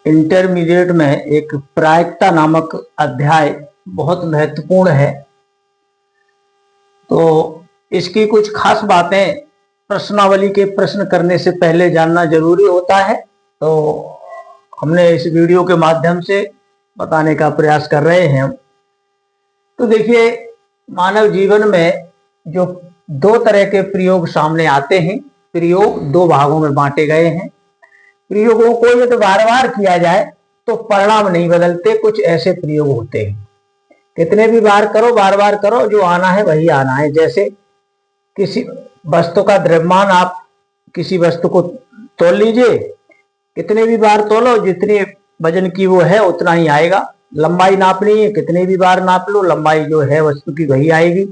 Intermediate में एक प्रायिकता नामक अध्याय बहुत महत्वपूर्ण है। तो इसकी कुछ खास बातें प्रश्नावली के प्रश्न करने से पहले जानना जरूरी होता है। तो हमने इस वीडियो के माध्यम से बताने का प्रयास कर रहे हैं। तो देखिए, मानव जीवन में जो दो तरह के प्रयोग सामने आते हैं, प्रयोग दो भागों में बांटे गए हैं। प्रयोगों को यदि बार बार किया जाए तो परिणाम नहीं बदलते। कुछ ऐसे प्रयोग होते हैं, कितने भी बार करो, बार बार करो, जो आना है वही आना है। जैसे किसी वस्तु का द्रव्यमान, आप किसी वस्तु को तोल लीजिए, कितने भी बार तोलो, जितने वजन की वो है उतना ही आएगा। लंबाई नापनी है, कितने भी बार नाप लो, लंबाई जो है वस्तु की वही आएगी।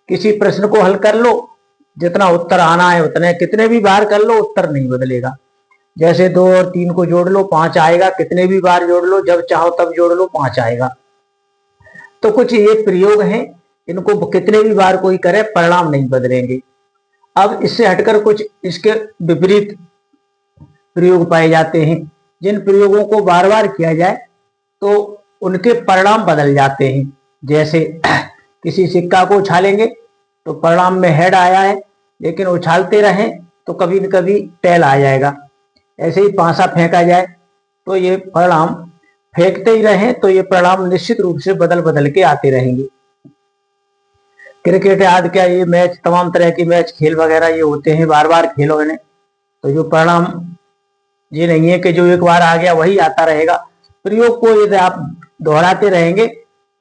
किसी प्रश्न को हल कर लो, जितना उत्तर आना है उतने, कितने भी बार कर लो, उत्तर नहीं बदलेगा। जैसे 2 और 3 को जोड़ लो, 5 आएगा, कितने भी बार जोड़ लो, जब चाहो तब जोड़ लो, 5 आएगा। तो कुछ ये प्रयोग हैं, इनको कितने भी बार कोई करे परिणाम नहीं बदलेंगे। अब इससे हटकर कुछ इसके विपरीत प्रयोग पाए जाते हैं, जिन प्रयोगों को बार बार किया जाए तो उनके परिणाम बदल जाते हैं। जैसे किसी सिक्का को उछालेंगे तो परिणाम में हेड आया है, लेकिन उछालते रहें तो कभी न कभी टेल आ जाएगा। ऐसे ही पासा फेंका जाए तो ये परिणाम, फेंकते ही रहें तो ये परिणाम निश्चित रूप से बदल बदल के आते रहेंगे। क्रिकेट आदि क्या, ये मैच, तमाम तरह के मैच, खेल वगैरह ये होते हैं, बार बार खेलो इन्हें, तो जो परिणाम ये नहीं है कि जो एक बार आ गया वही आता रहेगा। प्रयोग को यदि आप दोहराते रहेंगे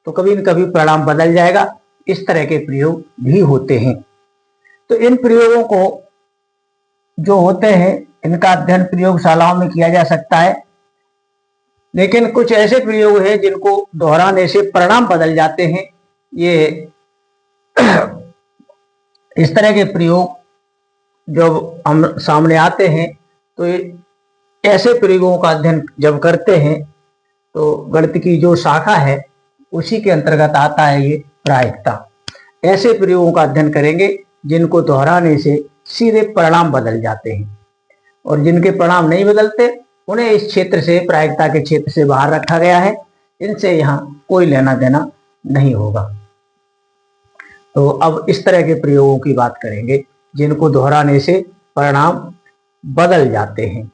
तो कभी न कभी परिणाम बदल जाएगा। इस तरह के प्रयोग भी होते हैं। तो इन प्रयोगों को जो होते हैं, इनका अध्ययन प्रयोगशालाओं में किया जा सकता है। लेकिन कुछ ऐसे प्रयोग हैं जिनको दोहराने से परिणाम बदल जाते हैं। ये इस तरह के प्रयोग जब हम सामने आते हैं तो ऐसे प्रयोगों का अध्ययन जब करते हैं तो गणित की जो शाखा है उसी के अंतर्गत आता है ये प्रायिकता। ऐसे प्रयोगों का अध्ययन करेंगे जिनको दोहराने से सीधे परिणाम बदल जाते हैं, और जिनके परिणाम नहीं बदलते उन्हें इस क्षेत्र से, प्रायिकता के क्षेत्र से बाहर रखा गया है। इनसे यहाँ कोई लेना देना नहीं होगा। तो अब इस तरह के प्रयोगों की बात करेंगे जिनको दोहराने से परिणाम बदल जाते हैं।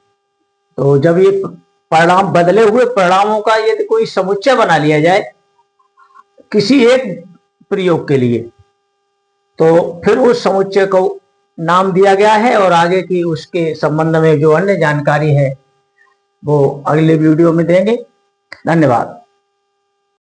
तो जब ये परिणाम, बदले हुए परिणामों का यदि कोई समुच्चय बना लिया जाए किसी एक प्रयोग के लिए, तो फिर उस समुच्चय को नाम दिया गया है, और आगे की उसके संबंध में जो अन्य जानकारी है वो अगले वीडियो में देंगे। धन्यवाद।